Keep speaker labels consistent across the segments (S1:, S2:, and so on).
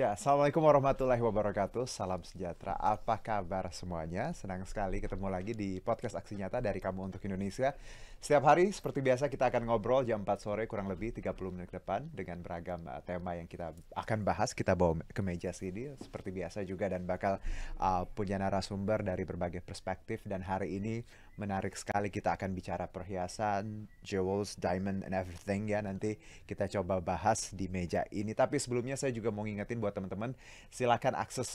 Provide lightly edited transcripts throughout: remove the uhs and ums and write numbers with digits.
S1: Ya, Assalamualaikum warahmatullahi wabarakatuh. Salam sejahtera. Apa kabar semuanya? Senang sekali ketemu lagi di podcast Aksi Nyata dari Kamu untuk Indonesia. Setiap hari seperti biasa kita akan ngobrol jam 4 sore kurang lebih 30 menit ke depan dengan beragam tema yang kita akan bahas. Kita bawa ke meja sini seperti biasa juga dan bakal punya narasumber dari berbagai perspektif dan hari ini menarik sekali kita akan bicara perhiasan, jewels, diamond and everything ya. Nanti kita coba bahas di meja ini. Tapi sebelumnya saya juga mau ngingetin buat teman-teman, silakan akses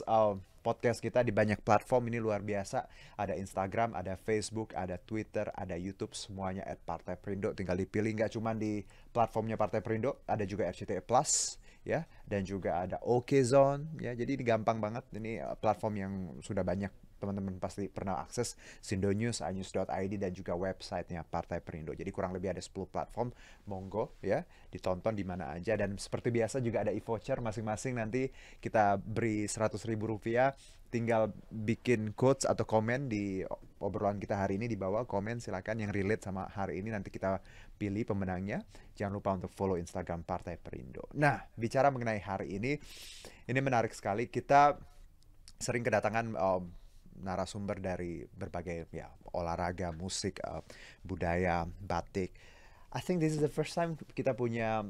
S1: podcast kita di banyak platform ini luar biasa. Ada Instagram, ada Facebook, ada Twitter, ada YouTube, semuanya @Partai Perindo. Tinggal dipilih, nggak cuma di platformnya Partai Perindo, ada juga RCTI Plus ya, dan juga ada Okezone ya. Jadi ini gampang banget. Ini platform yang sudah banyak teman-teman pasti pernah akses, Sindonews, inews.id dan juga websitenya Partai Perindo. Jadi kurang lebih ada 10 platform, monggo ya, ditonton di mana aja. Dan seperti biasa juga ada e-voucher masing-masing, nanti kita beri Rp100.000, tinggal bikin quotes atau komen di obrolan kita hari ini, di bawah komen silakan yang relate sama hari ini, nanti kita pilih pemenangnya. Jangan lupa untuk follow Instagram Partai Perindo. Nah, bicara mengenai hari ini menarik sekali. Kita sering kedatangan narasumber dari berbagai ya olahraga, musik, budaya, batik. I think this is the first time kita punya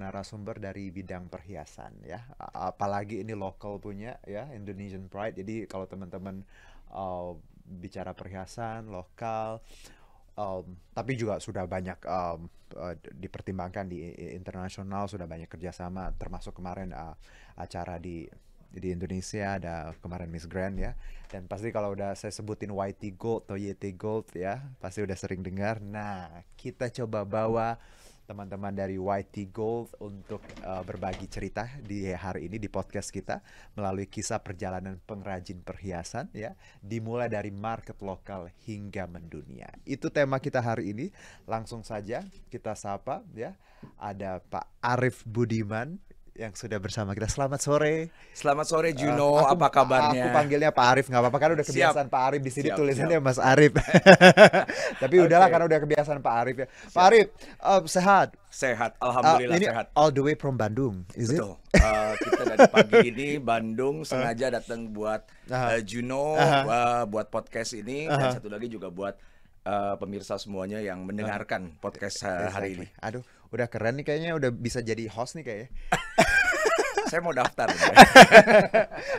S1: narasumber dari bidang perhiasan ya. Apalagi ini lokal punya ya, Indonesian Pride. Jadi kalau teman-teman bicara perhiasan lokal, tapi juga sudah banyak dipertimbangkan di internasional, sudah banyak kerjasama, termasuk kemarin acara di Indonesia ada kemarin Miss Grand ya, dan pasti kalau udah saya sebutin YT Gold atau YT Gold ya pasti udah sering dengar. Nah, kita coba bawa teman-teman dari YT Gold untuk berbagi cerita di hari ini di podcast kita melalui kisah perjalanan pengrajin perhiasan ya, dimulai dari market lokal hingga mendunia. Itu tema kita hari ini. Langsung saja kita sapa ya, ada Pak Arif Budiman yang sudah bersama kita. Selamat sore.
S2: Selamat sore Juno, apa kabarnya?
S1: Aku panggilnya Pak Arif, nggak apa-apa kan udah kebiasaan
S2: Siap.
S1: Pak Arif, di sini
S2: Siap,
S1: tulisannya
S2: siap.
S1: Mas Arif. Tapi udahlah
S2: Oke.
S1: karena udah kebiasaan Pak Arif ya. Pak
S2: Siap.
S1: Arif, sehat?
S2: Sehat, alhamdulillah
S1: Ini
S2: sehat.
S1: all the way from Bandung, is it?
S2: Betul. Kita dari pagi ini Bandung sengaja datang buat Juno, buat podcast ini, dan satu lagi juga buat pemirsa semuanya yang mendengarkan podcast hari ini.
S1: Exactly. Aduh, udah keren nih kayaknya, udah bisa jadi host nih kayaknya.
S2: Saya mau daftar.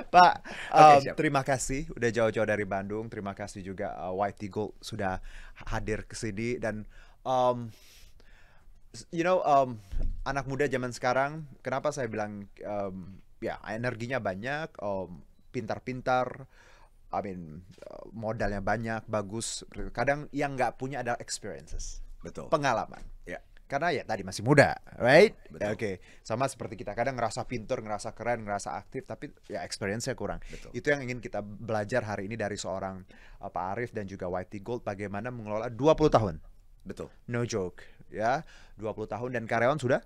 S1: Pak,
S2: Oke, siap.
S1: terima kasih udah jauh-jauh dari Bandung. Terima kasih juga YT Gold sudah hadir ke sini. Dan anak muda zaman sekarang, kenapa saya bilang ya energinya banyak, pintar-pintar, modalnya banyak, bagus. Kadang yang nggak punya adalah experiences,
S2: Betul.
S1: pengalaman.
S2: Ya,
S1: Karena ya tadi masih muda, right?
S2: Betul.
S1: Oke, sama seperti kita kadang ngerasa pinter, ngerasa keren, ngerasa aktif, tapi ya experience-nya kurang.
S2: Betul.
S1: Itu yang ingin kita belajar hari ini dari seorang Pak Arif dan juga YT Gold, bagaimana mengelola 20 tahun.
S2: betul.
S1: No joke, ya. 20 tahun dan karyawan sudah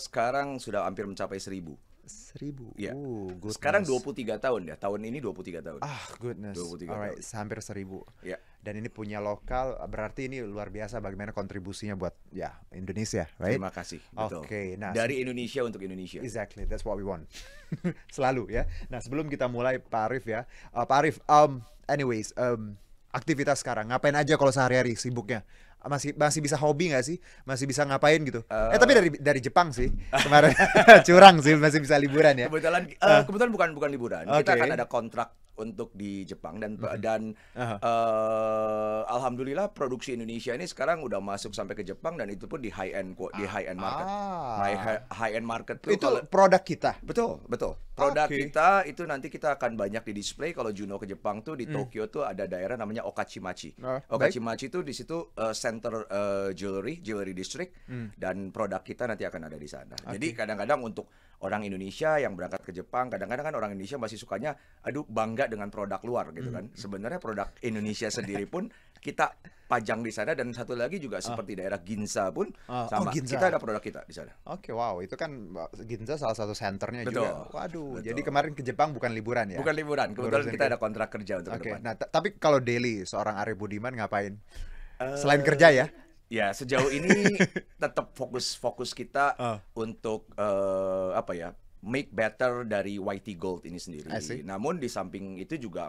S2: Sekarang sudah hampir mencapai 1.000.
S1: 1.000.
S2: Ya.
S1: Goodness.
S2: Sekarang 23 tahun ya. Tahun ini 23 tahun.
S1: Goodness.
S2: 23
S1: Alright,
S2: tahun.
S1: hampir 1.000.
S2: Ya.
S1: Dan ini punya lokal, berarti ini luar biasa bagaimana kontribusinya buat ya Indonesia, right?
S2: Terima kasih. Betul.
S1: Oke, nah
S2: Dari Indonesia untuk Indonesia.
S1: exactly, that's what we want. Selalu ya. Nah, sebelum kita mulai Pak Arif ya. Pak Arif, anyways, aktivitas sekarang ngapain aja kalau sehari-hari sibuknya? Masih bisa hobi nggak sih? Masih bisa ngapain gitu? Tapi dari Jepang sih kemarin. Curang sih, masih bisa liburan ya.
S2: Kebetulan bukan liburan.
S1: Oke.
S2: Kita akan ada kontrak untuk di Jepang dan alhamdulillah produksi Indonesia ini sekarang udah masuk sampai ke Jepang, dan itu pun di high end market. High end market tuh
S1: Itu produk kita.
S2: betul. Produk
S1: Oke.
S2: kita itu nanti kita akan banyak di display. Kalau Juno ke Jepang tuh di Tokyo tuh ada daerah namanya Okachimachi.
S1: Baik.
S2: Okachimachi tuh di situ center jewelry district, dan produk kita nanti akan ada di sana. Jadi kadang-kadang untuk orang Indonesia yang berangkat ke Jepang, kadang-kadang kan orang Indonesia masih sukanya bangga dengan produk luar gitu kan. Sebenarnya produk Indonesia sendiri pun kita pajang di sana, dan satu lagi juga seperti daerah Ginza pun sama.
S1: Ginza.
S2: Kita ada produk kita di sana.
S1: Oke, wow, itu kan Ginza salah satu senternya
S2: Betul.
S1: juga. Waduh,
S2: Betul.
S1: jadi kemarin ke Jepang bukan liburan ya?
S2: Bukan liburan, kebetulan
S1: Ngurusin
S2: kita ada kontrak kerja untuk ke
S1: Oke,
S2: depan.
S1: nah tapi kalau daily seorang Arif Budiman ngapain? Selain kerja ya?
S2: Ya, sejauh ini tetap fokus kita untuk make better dari YT Gold ini sendiri.
S1: I see.
S2: Namun di samping itu juga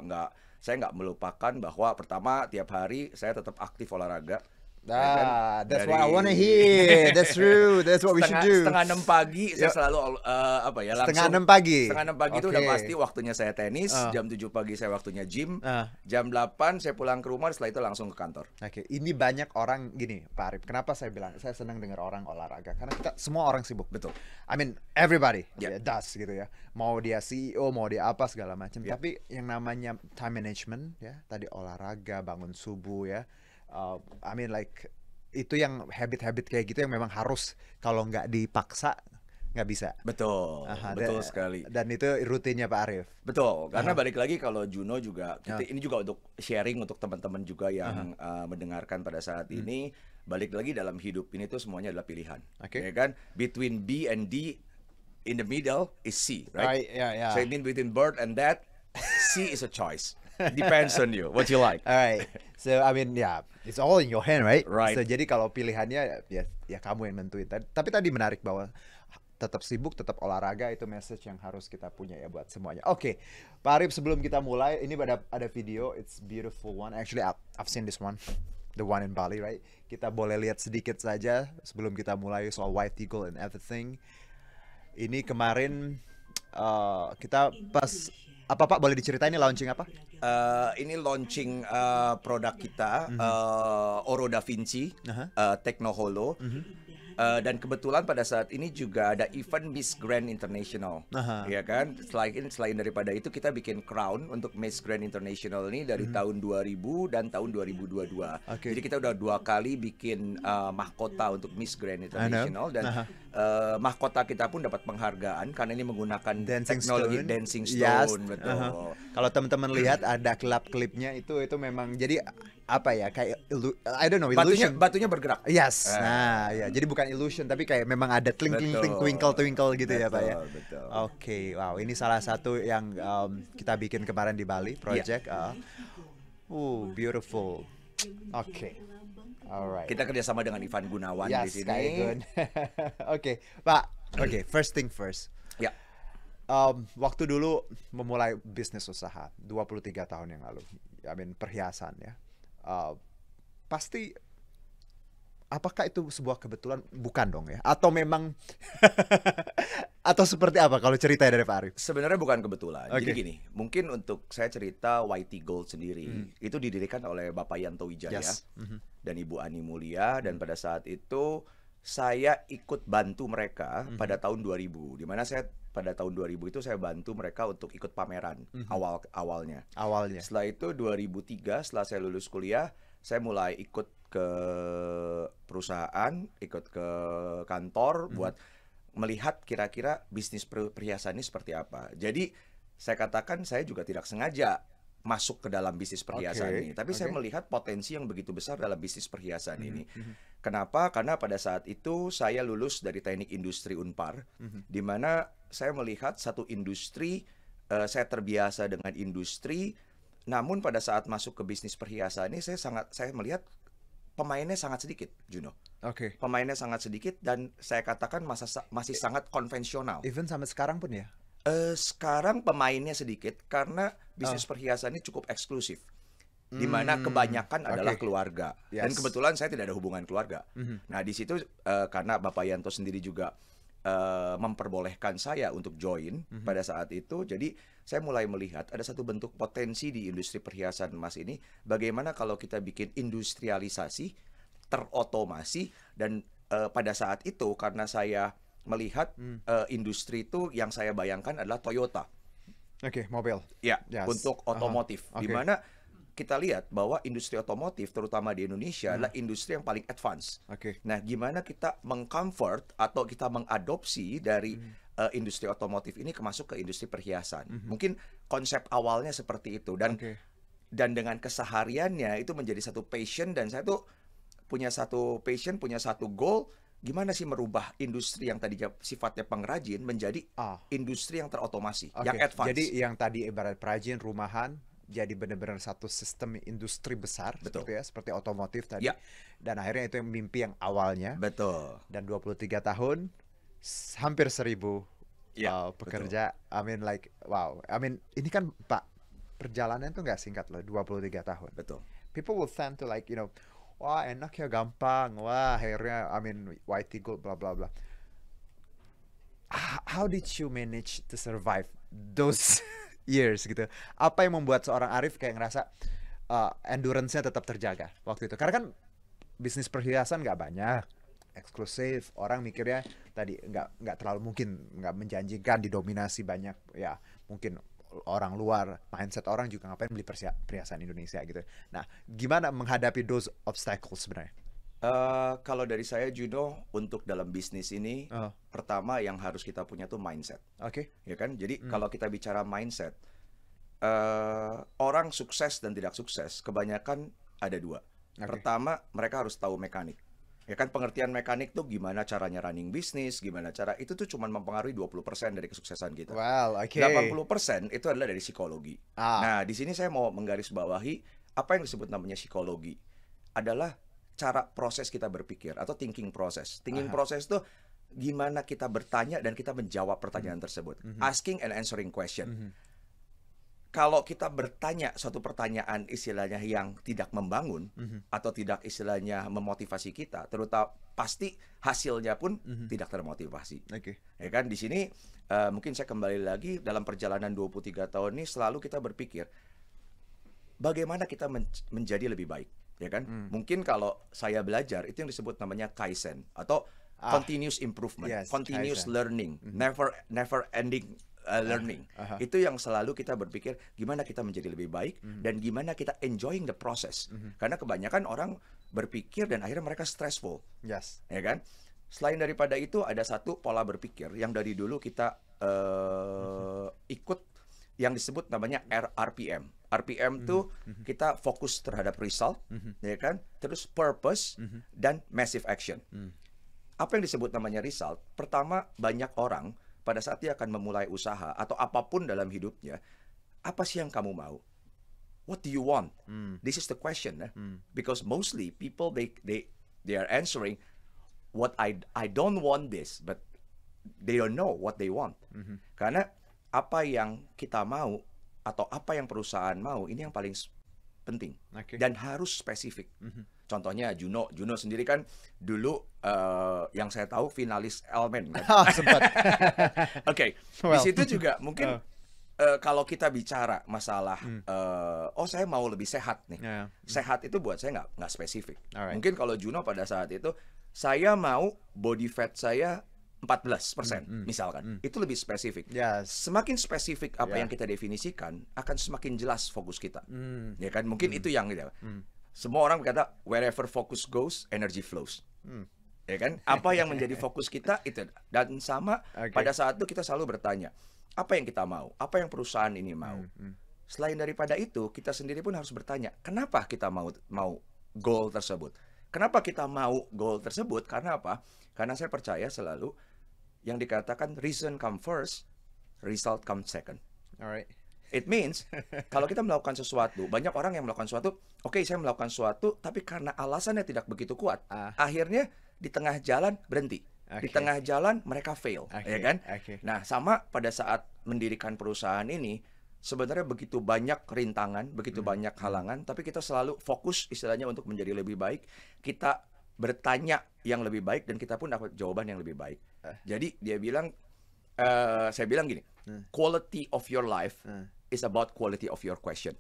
S2: saya nggak melupakan bahwa pertama tiap hari saya tetap aktif olahraga.
S1: That's what I wanna hear. That's true. That's what we should do.
S2: Setengah 6 pagi saya selalu langsung.
S1: Setengah 6 pagi.
S2: Setengah 6 pagi itu udah pasti waktunya saya tenis. Jam 7 pagi saya waktunya gym. Jam 8 saya pulang ke rumah. Setelah itu langsung ke kantor.
S1: Oke, ini banyak orang gini, Pak Arif. Kenapa saya bilang saya senang dengar orang olahraga? Karena kita semua orang sibuk.
S2: Betul.
S1: I mean everybody
S2: Yeah.
S1: does gitu ya. Mau dia CEO, mau dia apa segala macam. Tapi yang namanya time management ya, tadi olahraga, bangun subuh ya. I mean like itu yang habit-habit kayak gitu yang memang harus, kalau nggak dipaksa nggak bisa.
S2: Betul, betul sekali.
S1: Dan itu rutinnya Pak Arif.
S2: Betul, karena balik lagi kalau Juno juga, ini juga untuk sharing untuk teman-teman juga yang mendengarkan pada saat ini, balik lagi dalam hidup ini tuh semuanya adalah pilihan, ya kan? Between B and D, in the middle is C, right?
S1: Yeah.
S2: So I mean between bird and that, C is a choice. Depends on you, what you like.
S1: Alright, so I mean it's all in your hand, right?
S2: Right.
S1: So jadi kalau pilihannya ya kamu yang nentuin. Tapi tadi menarik bahwa tetap sibuk, tetap olahraga, itu message yang harus kita punya ya buat semuanya. Oke, Pak Arif, sebelum kita mulai, ini ada video, it's beautiful one. Actually, I've seen this one, the one in Bali, right? Kita boleh lihat sedikit saja sebelum kita mulai soal White Eagle and everything. Ini kemarin kita pas apa Pak, boleh diceritain ini launching apa?
S2: Ini launching produk kita, Oro Da Vinci, Techno Holo. Dan kebetulan pada saat ini juga ada event Miss Grand International, ya kan? Selain daripada itu kita bikin crown untuk Miss Grand International ini dari tahun 2000 dan tahun 2022. Jadi kita udah 2 kali bikin mahkota untuk Miss Grand International dan mahkota kita pun dapat penghargaan karena ini menggunakan teknologi Dancing Stone. Betul.
S1: Kalau teman-teman lihat ada klipnya itu memang jadi apa ya, kayak I don't know, illusion.
S2: Batunya bergerak.
S1: Yes. Nah, ya. Jadi bukan illusion tapi kayak memang ada twinkle gitu ya, Pak ya.
S2: Betul.
S1: Oke, wow, ini salah satu yang kita bikin kemarin di Bali project. Beautiful. Oke. Alright.
S2: Kita kerjasama dengan Ivan Gunawan di sini.
S1: Oke, Pak. Oke, first thing first.
S2: Ya.
S1: Waktu dulu memulai bisnis usaha 23 tahun yang lalu, I mean perhiasan ya. Pasti apakah itu sebuah kebetulan? Bukan dong ya? Atau memang atau seperti apa kalau cerita dari Pak Arif?
S2: Sebenarnya bukan kebetulan. Jadi gini, mungkin untuk saya cerita YT Gold sendiri itu didirikan oleh Bapak Yanto Wijaya dan Ibu Ani Mulia, dan pada saat itu saya ikut bantu mereka pada tahun 2000, di mana saya pada tahun 2000 itu saya bantu mereka untuk ikut pameran awalnya. Setelah itu 2003, setelah saya lulus kuliah, saya mulai ikut ke perusahaan, ikut ke kantor buat melihat kira-kira bisnis perhiasan ini seperti apa. Jadi saya katakan saya juga tidak sengaja masuk ke dalam bisnis perhiasan ini, tapi saya melihat potensi yang begitu besar dalam bisnis perhiasan ini. Kenapa? Karena pada saat itu saya lulus dari Teknik Industri Unpar, di mana saya melihat satu industri, saya terbiasa dengan industri, namun pada saat masuk ke bisnis perhiasan ini saya melihat pemainnya sangat sedikit, Juno. Pemainnya sangat sedikit dan saya katakan masih sangat konvensional.
S1: Even sampai sekarang pun ya?
S2: Sekarang pemainnya sedikit karena bisnis perhiasan ini cukup eksklusif, di mana kebanyakan adalah keluarga. Dan kebetulan saya tidak ada hubungan keluarga. Nah di situ karena Bapak Yanto sendiri juga memperbolehkan saya untuk join pada saat itu, jadi saya mulai melihat ada satu bentuk potensi di industri perhiasan emas ini. Bagaimana kalau kita bikin industrialisasi, terotomasi, dan pada saat itu karena saya melihat industri itu yang saya bayangkan adalah Toyota.
S1: Mobil.
S2: Ya, untuk otomotif. Di mana kita lihat bahwa industri otomotif terutama di Indonesia adalah industri yang paling advance. Nah, gimana kita mengconvert atau kita mengadopsi dari industri otomotif ini masuk ke industri perhiasan. Mungkin konsep awalnya seperti itu, dan dengan kesehariannya itu menjadi satu passion, dan saya tuh punya satu passion, punya satu goal. Gimana sih merubah industri yang tadinya sifatnya pengrajin menjadi industri yang terotomasi, yang advance.
S1: Jadi yang tadi ibarat perajin rumahan jadi benar-benar satu sistem industri besar. Seperti otomotif tadi. Dan akhirnya itu mimpi yang awalnya. Dan 23 tahun hampir 1000
S2: Iya,
S1: pekerja. I mean like wow. I mean ini kan Pak perjalanan tuh nggak singkat loh, 23 tahun.
S2: betul.
S1: People will tend to like wah enak ya gampang, wah akhirnya I mean YT Gold bla bla bla. How did you manage to survive those years gitu? Apa yang membuat seorang Arif kayak ngerasa endurance-nya tetap terjaga waktu itu? Karena kan bisnis perhiasan nggak banyak, eksklusif, orang mikirnya tadi nggak terlalu mungkin nggak menjanjikan didominasi banyak ya mungkin orang luar, mindset orang juga ngapain beli perhiasan Indonesia gitu. Nah, gimana menghadapi those obstacles sebenarnya?
S2: Kalau dari saya, Juno, untuk dalam bisnis ini, pertama yang harus kita punya tuh mindset.
S1: Oke.
S2: Ya kan? Jadi kalau kita bicara mindset, orang sukses dan tidak sukses, kebanyakan ada dua. Pertama, mereka harus tahu mekanik. Ya kan, pengertian mekanik tuh gimana caranya running bisnis, gimana cara, itu tuh cuma mempengaruhi 20% dari kesuksesan kita.
S1: Well, oke.
S2: 80% itu adalah dari psikologi. Nah, di sini saya mau menggarisbawahi apa yang disebut namanya psikologi. Adalah cara proses kita berpikir atau thinking process. Thinking process tuh gimana kita bertanya dan kita menjawab pertanyaan tersebut. Asking and answering question. Kalau kita bertanya suatu pertanyaan istilahnya yang tidak membangun atau tidak istilahnya memotivasi kita, terutama pasti hasilnya pun tidak termotivasi. Ya kan, di sini mungkin saya kembali lagi dalam perjalanan 23 tahun ini selalu kita berpikir bagaimana kita menjadi lebih baik, ya kan? Mungkin kalau saya belajar itu yang disebut namanya kaizen atau continuous improvement, continuous
S1: kaizen.
S2: learning, never ending learning. Itu yang selalu kita berpikir gimana kita menjadi lebih baik dan gimana kita enjoying the process. Karena kebanyakan orang berpikir dan akhirnya mereka stressful. Ya kan? Selain daripada itu ada satu pola berpikir yang dari dulu kita ikut yang disebut namanya RPM. RPM tuh kita fokus terhadap result, ya kan? Terus purpose dan massive action. Apa yang disebut namanya result? Pertama, banyak orang pada saat dia akan memulai usaha atau apapun dalam hidupnya, apa sih yang kamu mau? What do you want? This is the question, because mostly people they are answering what I don't want this, but they don't know what they want. Karena apa yang kita mau atau apa yang perusahaan mau ini yang paling penting dan harus spesifik. Contohnya Juno sendiri kan dulu yang saya tahu finalis Elmen kan.
S1: Sempat.
S2: Oke. Di situ juga mungkin kalau kita bicara masalah saya mau lebih sehat nih. Sehat itu buat saya nggak spesifik. Mungkin kalau Juno pada saat itu saya mau body fat saya 14% misalkan. Itu lebih spesifik. Semakin spesifik apa yang kita definisikan akan semakin jelas fokus kita. Ya kan? Mungkin itu yang gitu. Semua orang berkata wherever focus goes, energy flows. Ya kan? Apa yang menjadi fokus kita itu. Dan sama pada saat itu kita selalu bertanya, apa yang kita mau? Apa yang perusahaan ini mau? Selain daripada itu, kita sendiri pun harus bertanya, kenapa kita mau goal tersebut? Kenapa kita mau goal tersebut? Karena apa? Karena saya percaya selalu yang dikatakan reason come first, result come second.
S1: Alright.
S2: It means kalau kita melakukan sesuatu, banyak orang yang melakukan sesuatu, oke, saya melakukan sesuatu, tapi karena alasannya tidak begitu kuat, akhirnya di tengah jalan berhenti. Di tengah jalan mereka fail, ya kan? Nah, sama pada saat mendirikan perusahaan ini, sebenarnya begitu banyak rintangan, begitu banyak halangan, tapi kita selalu fokus istilahnya untuk menjadi lebih baik. Kita bertanya yang lebih baik dan kita pun dapat jawaban yang lebih baik. Jadi dia bilang, saya bilang gini, quality of your life is about quality of your question.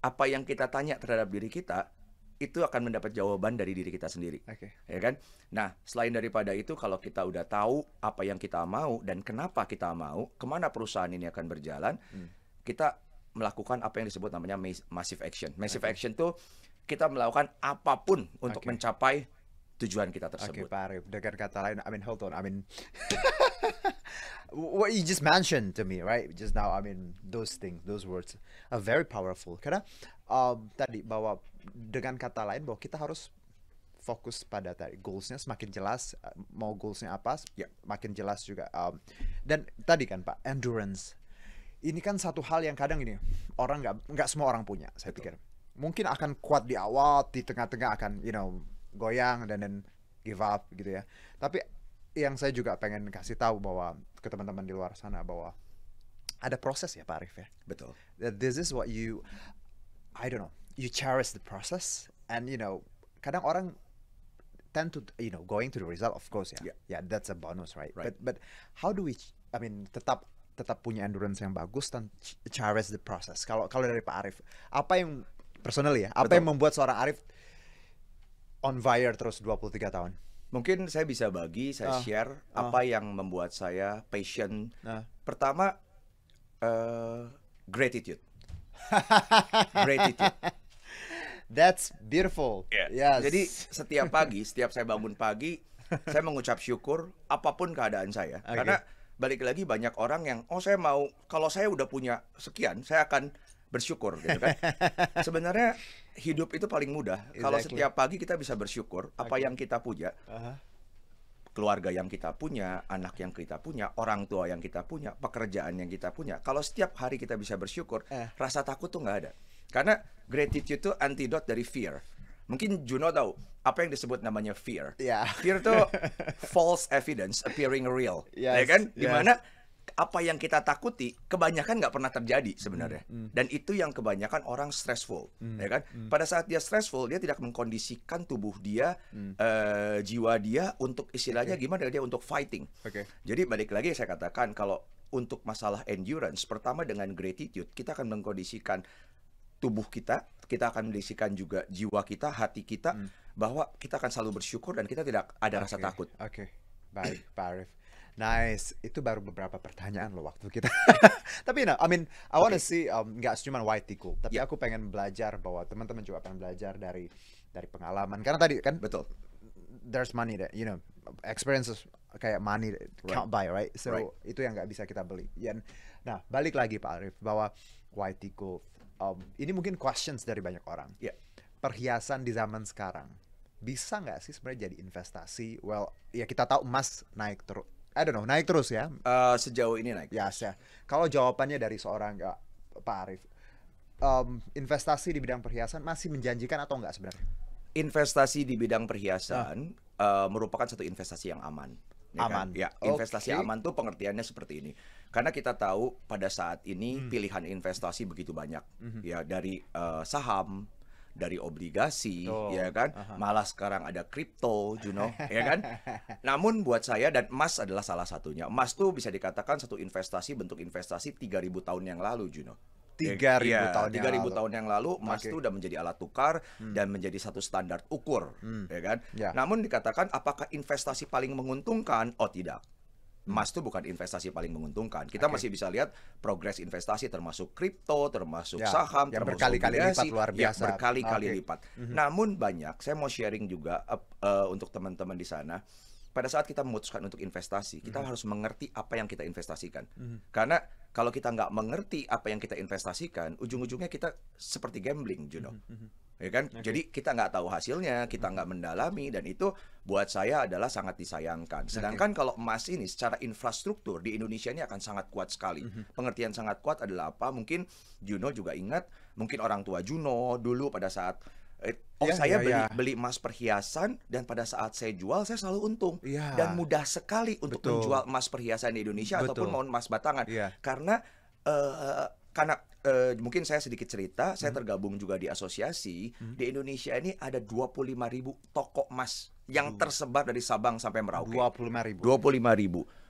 S2: Apa yang kita tanya terhadap diri kita itu akan mendapat jawaban dari diri kita sendiri, ya kan? Nah, selain daripada itu, kalau kita udah tahu apa yang kita mau dan kenapa kita mau, kemana perusahaan ini akan berjalan, kita melakukan apa yang disebut namanya massive action. Massive action tuh kita melakukan apapun untuk mencapai tujuan kita tersebut.
S1: Pak Arif, dengan kata lain, hold on, what you just mentioned to me, right, just now, those things, those words are very powerful. Karena tadi bahwa dengan kata lain bahwa kita harus fokus pada tadi goalsnya semakin jelas, mau goalsnya apa, makin jelas juga. Dan tadi kan Pak, endurance. Ini kan satu hal yang kadang ini orang nggak semua orang punya, saya pikir. Mungkin akan kuat di awal, di tengah-tengah akan goyang dan give up gitu ya. Tapi yang saya juga pengen kasih tahu bahwa ke teman-teman di luar sana bahwa ada proses ya Pak Arif ya.
S2: Betul.
S1: That this is what you, I don't know, you cherish the process, and kadang orang tend to going to the result, of course ya. Yeah, that's a bonus, right? But how do we, I mean, tetap punya endurance yang bagus dan cherish the process. Kalau dari Pak Arif, apa yang personally ya, apa yang membuat seorang Arif on fire terus 23 tahun?
S2: Mungkin saya bisa share apa yang membuat saya passion. Pertama, gratitude. Gratitude.
S1: That's beautiful.
S2: Yes. Jadi setiap pagi, setiap saya bangun pagi, saya mengucap syukur apapun keadaan saya. Karena balik lagi banyak orang yang, saya mau, kalau saya udah punya sekian, saya akan bersyukur gitu kan. Sebenarnya hidup itu paling mudah. Kalau setiap pagi kita bisa bersyukur apa yang kita punya. Keluarga yang kita punya, anak yang kita punya, orang tua yang kita punya, pekerjaan yang kita punya. Kalau setiap hari kita bisa bersyukur, rasa takut tuh nggak ada. Karena gratitude itu antidote dari fear. Mungkin Juno tahu apa yang disebut namanya fear. Fear itu false evidence appearing real, ya kan? Dimana apa yang kita takuti kebanyakan nggak pernah terjadi sebenarnya. Dan itu yang kebanyakan orang stressful, ya kan? Pada saat dia stressful, dia tidak mengkondisikan tubuh dia, jiwa dia untuk istilahnya gimana dia untuk fighting. Jadi balik lagi saya katakan kalau untuk masalah endurance, pertama dengan gratitude kita akan mengkondisikan tubuh kita akan mengkondisikan juga jiwa kita, hati kita, bahwa kita akan selalu bersyukur dan kita tidak ada rasa takut.
S1: Baik, Pak Arif. Nice, itu baru beberapa pertanyaan loh waktu kita. Tapi I mean, I wanna see nggak cuma white cool, tapi aku pengen belajar bahwa teman-teman juga pengen belajar dari pengalaman. Karena tadi kan
S2: betul,
S1: there's money that experiences kayak money can't buy, right? So itu yang nggak bisa kita beli. Nah, balik lagi Pak Arif bahwa white cool, ini mungkin questions dari banyak orang. Perhiasan di zaman sekarang bisa nggak sih sebenarnya jadi investasi? Well, ya kita tahu emas naik terus. I don't know, naik terus ya?
S2: Sejauh ini naik.
S1: Ya. Kalau jawabannya dari seorang Pak Arif, investasi di bidang perhiasan masih menjanjikan atau enggak sebenarnya?
S2: Investasi di bidang perhiasan merupakan satu investasi yang aman.
S1: Aman.
S2: Ya, investasi aman tuh pengertiannya seperti ini. Karena kita tahu pada saat ini pilihan investasi begitu banyak. Ya, dari saham, dari obligasi, ya kan, malah sekarang ada kripto, ya kan. Namun buat saya, dan emas adalah salah satunya. Emas tuh bisa dikatakan satu investasi, bentuk investasi 3.000 tahun yang lalu, Juno.
S1: 3.000
S2: tahun yang lalu emas itu udah menjadi alat tukar dan menjadi satu standar ukur, ya kan. Namun dikatakan apakah investasi paling menguntungkan? Oh tidak. Emas itu bukan investasi paling menguntungkan. Kita masih bisa lihat progres investasi termasuk kripto, termasuk saham,
S1: yang
S2: termasuk
S1: berkali-kali lipat luar biasa.
S2: Berkali-kali lipat. Namun banyak, saya mau sharing juga untuk teman-teman di sana. Pada saat kita memutuskan untuk investasi, kita harus mengerti apa yang kita investasikan. Karena kalau kita nggak mengerti apa yang kita investasikan, ujung-ujungnya kita seperti gambling, Juno. Ya kan? Jadi kita nggak tahu hasilnya, kita nggak mendalami, dan itu buat saya adalah sangat disayangkan. Sedangkan kalau emas ini secara infrastruktur di Indonesia ini akan sangat kuat sekali. Pengertian sangat kuat adalah apa? Mungkin Juno juga ingat, mungkin orang tua Juno dulu pada saat saya beli emas perhiasan, dan pada saat saya jual saya selalu untung. Dan mudah sekali untuk menjual emas perhiasan di Indonesia ataupun mau emas batangan. Karena mungkin saya sedikit cerita, saya tergabung juga di asosiasi. Di Indonesia ini ada 25.000 toko emas yang tersebar dari Sabang sampai Merauke.
S1: 25.000.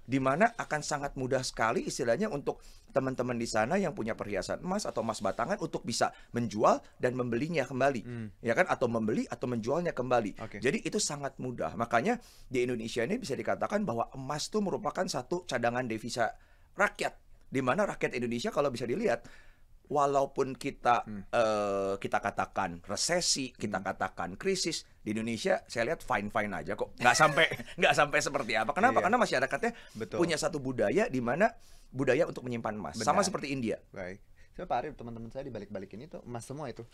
S2: Di mana akan sangat mudah sekali istilahnya untuk teman-teman di sana yang punya perhiasan emas atau emas batangan untuk bisa menjual dan membelinya kembali, ya kan, atau membeli atau menjualnya kembali. Jadi itu sangat mudah. Makanya di Indonesia ini bisa dikatakan bahwa emas itu merupakan satu cadangan devisa rakyat, di mana rakyat Indonesia kalau bisa dilihat, walaupun kita kita katakan resesi, kita katakan krisis, di Indonesia saya lihat fine aja kok, nggak sampai seperti apa. Kenapa? Karena masyarakatnya punya satu budaya, di mana budaya untuk menyimpan emas. Sama seperti India.
S1: Baik. Saya Pak Arif, teman-teman saya dibalik-balik ini tuh emas semua itu.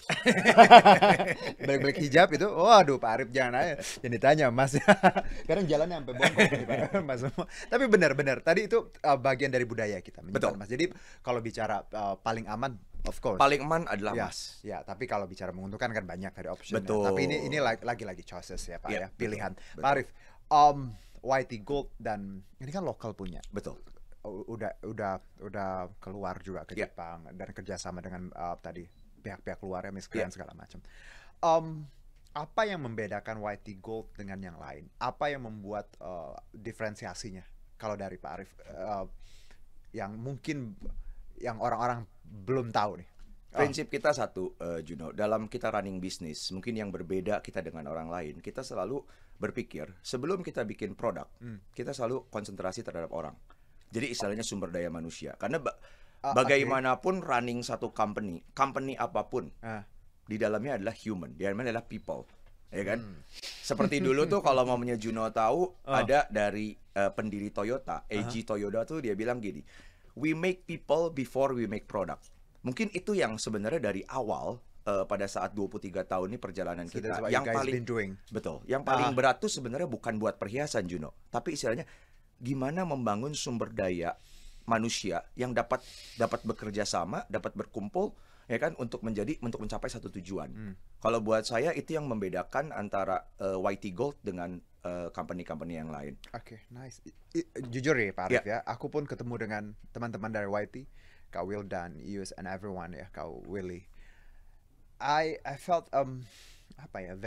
S1: Balik-balik hijab itu, waduh Pak Arif jangan aja, jangan ditanya emas. Kadang jalannya sampai bongkok emas semua. Tapi benar-benar tadi itu bagian dari budaya kita menyimpan emas. Jadi kalau bicara paling aman, of course,
S2: paling aman adalah emas.
S1: Ya, tapi kalau bicara menguntungkan kan banyak dari option. Tapi ini lagi-lagi choices ya Pak, ya, pilihan. Pak Arif, YT Gold dan ini kan lokal punya.
S2: Betul.
S1: Udah keluar juga ke
S2: Ya.
S1: Jepang dan kerjasama dengan tadi pihak-pihak luar ya, Miss
S2: Ya.
S1: Grand segala macam. Apa yang membedakan YT Gold dengan yang lain? Apa yang membuat diferensiasinya? Kalau dari Pak Arif, yang mungkin yang orang-orang belum tahu nih.
S2: Prinsip kita satu, Juno, dalam kita running bisnis, mungkin yang berbeda kita dengan orang lain, kita selalu berpikir sebelum kita bikin produk, kita selalu konsentrasi terhadap orang. Jadi istilahnya sumber daya manusia. Karena bagaimanapun running satu company apapun, di dalamnya adalah human, di dalamnya adalah people, ya kan? Seperti dulu tuh kalau mamanya Juno tahu, ada dari pendiri Toyota, Eiji Toyoda tuh dia bilang gini, we make people before we make product. Mungkin itu yang sebenarnya dari awal pada saat 23 tahun ini perjalanan
S1: So
S2: kita
S1: that's what
S2: yang
S1: you guys
S2: paling
S1: been doing.
S2: betul, yang paling berat tuh sebenarnya bukan buat perhiasan, Juno, tapi istilahnya gimana membangun sumber daya manusia yang dapat bekerja sama, dapat berkumpul, ya kan, untuk mencapai satu tujuan. Kalau buat saya itu yang membedakan antara YT Gold dengan company-company yang lain.
S1: Oke, nice. Jujur ya Pak Arif ya, aku pun ketemu dengan teman-teman dari YT, Kak Wildan, Ius, and everyone ya, Kak Willy. I felt apa ya,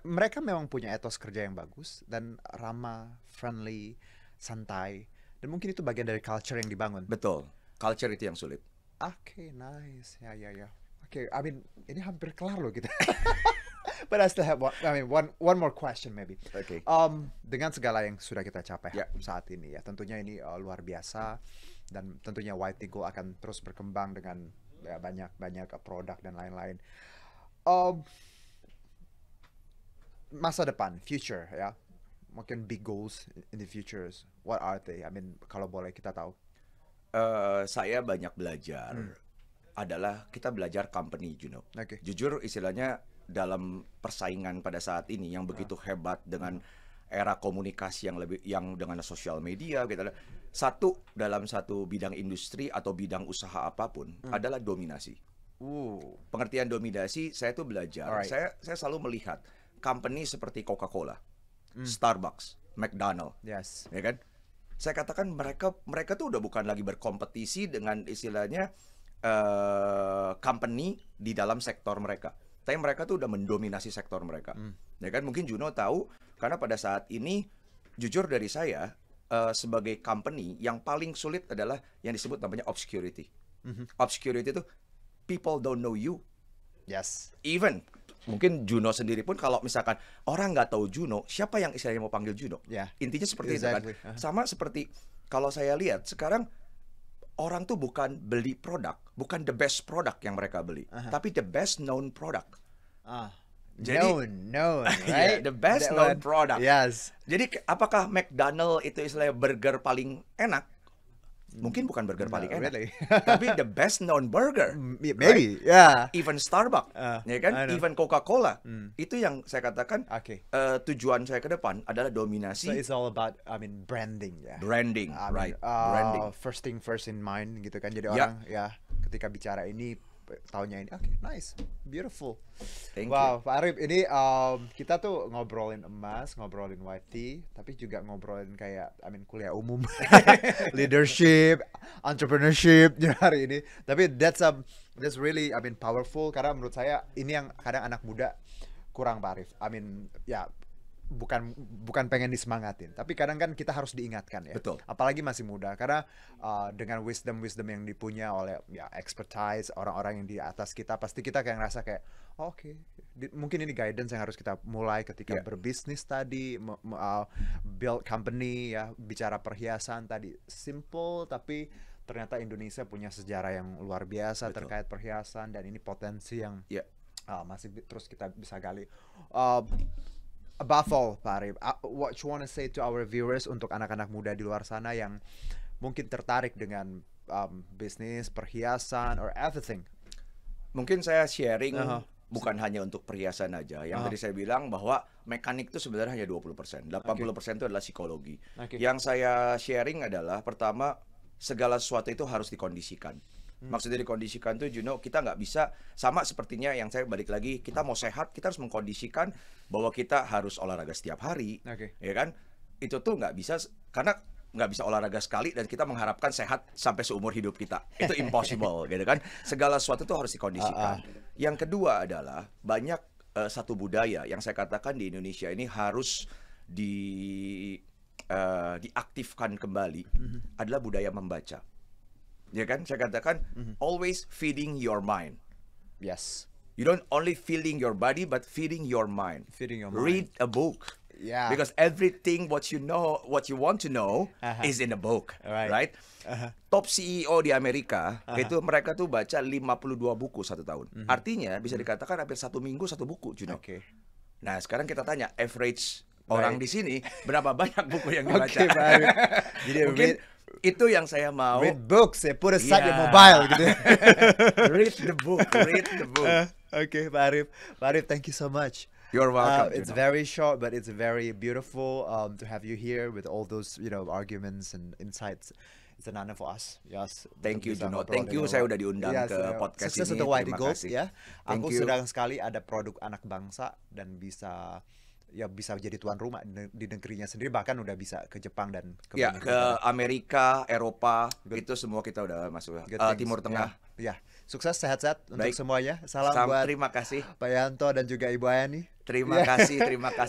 S1: mereka memang punya etos kerja yang bagus dan ramah, friendly, santai, dan mungkin itu bagian dari culture yang dibangun.
S2: Betul, culture itu yang sulit.
S1: Oke, nice. Ya. Oke, I mean ini hampir kelar loh kita. But I still have one more question maybe.
S2: Oke.
S1: Dengan segala yang sudah kita capai
S2: Ya.
S1: saat ini ya, tentunya ini luar biasa dan tentunya YT Gold akan terus berkembang dengan ya, banyak produk dan lain-lain. Masa depan, future ya, mungkin big goals in the futures. What are they? I mean, kalau boleh kita tahu.
S2: Saya banyak belajar adalah kita belajar company, Juno.
S1: Oke.
S2: Jujur istilahnya dalam persaingan pada saat ini yang begitu hebat dengan era komunikasi yang dengan sosial media gitu. Dalam satu bidang industri atau bidang usaha apapun adalah dominasi. Pengertian dominasi saya tuh belajar.
S1: Alright.
S2: Saya selalu melihat company seperti Coca-Cola, Starbucks, McDonald.
S1: Yes.
S2: Ya kan? Saya katakan mereka tuh udah bukan lagi berkompetisi dengan istilahnya company di dalam sektor mereka. Tapi mereka tuh udah mendominasi sektor mereka. Ya kan? Mungkin Juno tahu karena pada saat ini jujur dari saya sebagai company yang paling sulit adalah yang disebut namanya obscurity. Obscurity itu people don't know you.
S1: Yes.
S2: Even mungkin Juno sendiri pun kalau misalkan orang nggak tahu Juno, siapa yang istilahnya mau panggil Juno?
S1: Yeah.
S2: Intinya seperti
S1: Exactly.
S2: itu kan. Sama seperti kalau saya lihat sekarang orang tuh bukan beli produk, bukan the best product yang mereka beli, tapi the best known product. Jadi-
S1: known,
S2: Yeah,
S1: right?
S2: the best
S1: That
S2: known
S1: one.
S2: product.
S1: Yes.
S2: Jadi apakah McDonald itu istilahnya burger paling enak? Mungkin bukan burger paling enak,
S1: really.
S2: tapi the best known burger.
S1: Maybe, yeah.
S2: Even Starbucks, ya kan?
S1: I know.
S2: Even Coca-Cola. Itu yang saya katakan
S1: Oke.
S2: tujuan saya ke depan adalah
S1: So
S2: dominasi,
S1: it's all about, I mean, branding ya.
S2: branding,
S1: I mean,
S2: right? Branding.
S1: First thing first in mind gitu kan. Jadi
S2: Ya.
S1: orang ya ketika bicara ini tahunnya ini, oke, nice, beautiful.
S2: Thank
S1: Wow, Pak Arif, ini kita tuh ngobrolin emas, ngobrolin YT, tapi juga ngobrolin kayak, I mean, kuliah umum, leadership, entrepreneurship hari ini. Tapi that's really, I mean, powerful karena menurut saya ini yang kadang anak muda kurang, Pak Arif. I mean, ya bukan pengen disemangatin, tapi kadang kan kita harus diingatkan ya.
S2: Betul.
S1: Apalagi masih muda karena dengan wisdom yang dipunya oleh ya expertise orang-orang yang di atas kita, pasti kita kayak ngerasa kayak oke, mungkin ini guidance yang harus kita mulai ketika
S2: Yeah.
S1: berbisnis tadi, build company ya, bicara perhiasan tadi, simple tapi ternyata Indonesia punya sejarah yang luar biasa
S2: Betul.
S1: terkait perhiasan dan ini potensi yang
S2: Ya.
S1: masih terus kita bisa gali. Above all, Pak Arif, what you wanna say to our viewers untuk anak-anak muda di luar sana yang mungkin tertarik dengan bisnis, perhiasan, or everything?
S2: Mungkin saya sharing
S1: Aha.
S2: bukan hanya untuk perhiasan aja. Yang tadi saya bilang bahwa mekanik itu sebenarnya hanya 20%. 80% itu adalah psikologi.
S1: Oke.
S2: Yang saya sharing adalah pertama, segala sesuatu itu harus dikondisikan. Maksudnya dikondisikan tuh, Juno, kita nggak bisa sama sepertinya yang saya balik lagi, kita mau sehat, kita harus mengkondisikan bahwa kita harus olahraga setiap hari,
S1: Oke.
S2: ya kan? itu tuh nggak bisa, karena nggak bisa olahraga sekali dan kita mengharapkan sehat sampai seumur hidup kita. Itu impossible gitu kan. Segala sesuatu tuh harus dikondisikan. Yang kedua adalah banyak satu budaya yang saya katakan di Indonesia ini harus diaktifkan kembali, adalah budaya membaca. Ya kan? Saya katakan always feeding your mind.
S1: Yes.
S2: You don't only feeding your body but feeding your mind.
S1: Feeding your mind.
S2: Read a book.
S1: Yeah.
S2: Because everything what you want to know is in a book, right? Top CEO di Amerika itu mereka tuh baca 52 buku satu tahun. Artinya bisa dikatakan hampir satu minggu satu buku, Juno. Nah, sekarang kita tanya average orang di sini berapa banyak buku yang dibaca.
S1: Jadi
S2: mungkin itu yang saya mau.
S1: Read books, put aside your mobile gitu.
S2: Read the book.
S1: Okay, Pak Arif, thank you so much.
S2: You're welcome.
S1: It's very short, but it's very beautiful to have you here with all those, arguments and insights. It's an honor for us. Yes.
S2: Thank you, Juno. Thank you, saya udah diundang ke podcast
S1: sukses
S2: ini.
S1: Untuk Whitey
S2: Terima
S1: Gold,
S2: kasih.
S1: ya.
S2: Thank
S1: Aku
S2: you.
S1: sedang sekali ada produk anak bangsa dan bisa jadi tuan rumah di negerinya sendiri, bahkan udah bisa ke Jepang dan
S2: ke Amerika, Eropa, itu semua kita udah masuk. Timur Tengah.
S1: Ya. Sukses, sehat-sehat untuk semuanya. Salam buat
S2: terima kasih
S1: Pak Yanto dan juga Ibu Ayani.
S2: Terima kasih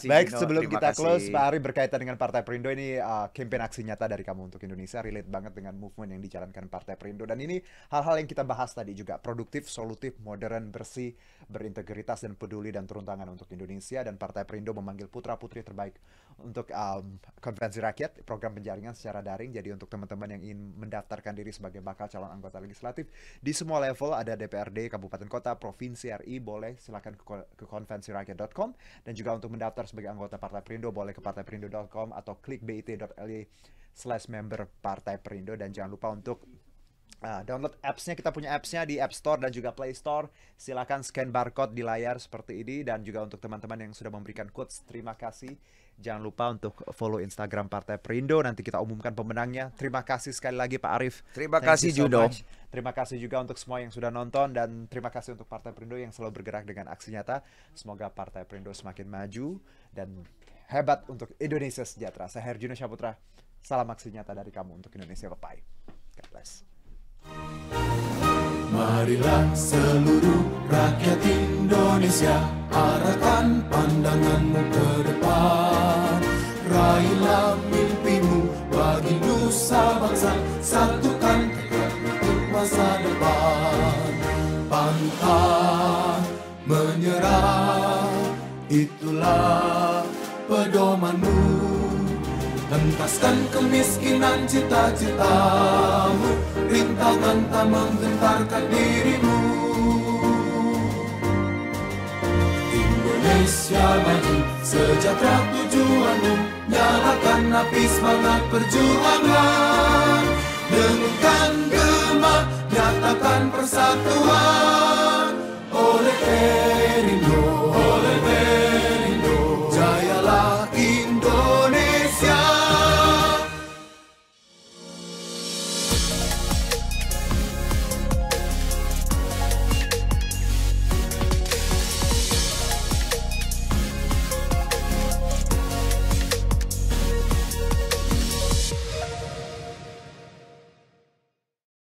S1: Baik,
S2: Gino.
S1: sebelum
S2: Terima
S1: kita
S2: kasih.
S1: close, Pak Ari, berkaitan dengan Partai Perindo ini, campaign aksi nyata dari Kamu Untuk Indonesia relate banget dengan movement yang dijalankan Partai Perindo. Dan ini hal-hal yang kita bahas tadi juga, produktif, solutif, modern, bersih, berintegritas dan peduli dan turun tangan untuk Indonesia. Dan Partai Perindo memanggil putra-putri terbaik untuk konferensi rakyat, program penjaringan secara daring. Jadi untuk teman-teman yang ingin mendaftarkan diri sebagai bakal calon anggota legislatif di semua level, ada DPRD, kabupaten kota, provinsi, RI, boleh silakan ke konvensirakyat.com. Dan juga untuk mendaftar sebagai anggota Partai Perindo boleh ke partaiperindo.com atau klik bit.ly/member Partai Perindo. Dan jangan lupa untuk download apps-nya. Kita punya apps-nya di App Store dan juga Play Store. Silakan scan barcode di layar seperti ini. Dan juga untuk teman-teman yang sudah memberikan quotes, terima kasih. Jangan lupa untuk follow Instagram Partai Perindo. Nanti kita umumkan pemenangnya. Terima kasih sekali lagi Pak Arif.
S2: Terima kasih Judo.
S1: Terima kasih juga untuk semua yang sudah nonton. Dan terima kasih untuk Partai Perindo yang selalu bergerak dengan aksi nyata. Semoga Partai Perindo semakin maju dan hebat untuk Indonesia sejahtera. Saya Herjuna Syaputra. Salam aksi nyata dari Kamu Untuk Indonesia. Bye-bye. God bless.
S3: Marilah seluruh rakyat Indonesia, arahkan pandanganmu ke depan. Raihlah mimpimu bagi nusa bangsa, satukan tekad untuk masa depan. Pantang menyerah, itulah pedomanmu. Hentaskan kemiskinan cita-citamu, rintangan tak menggentarkan dirimu. Indonesia maju, sejahtera tujuanmu, nyalakan api semangat perjuangan. Dengungkan gema, nyatakan persatuan oleh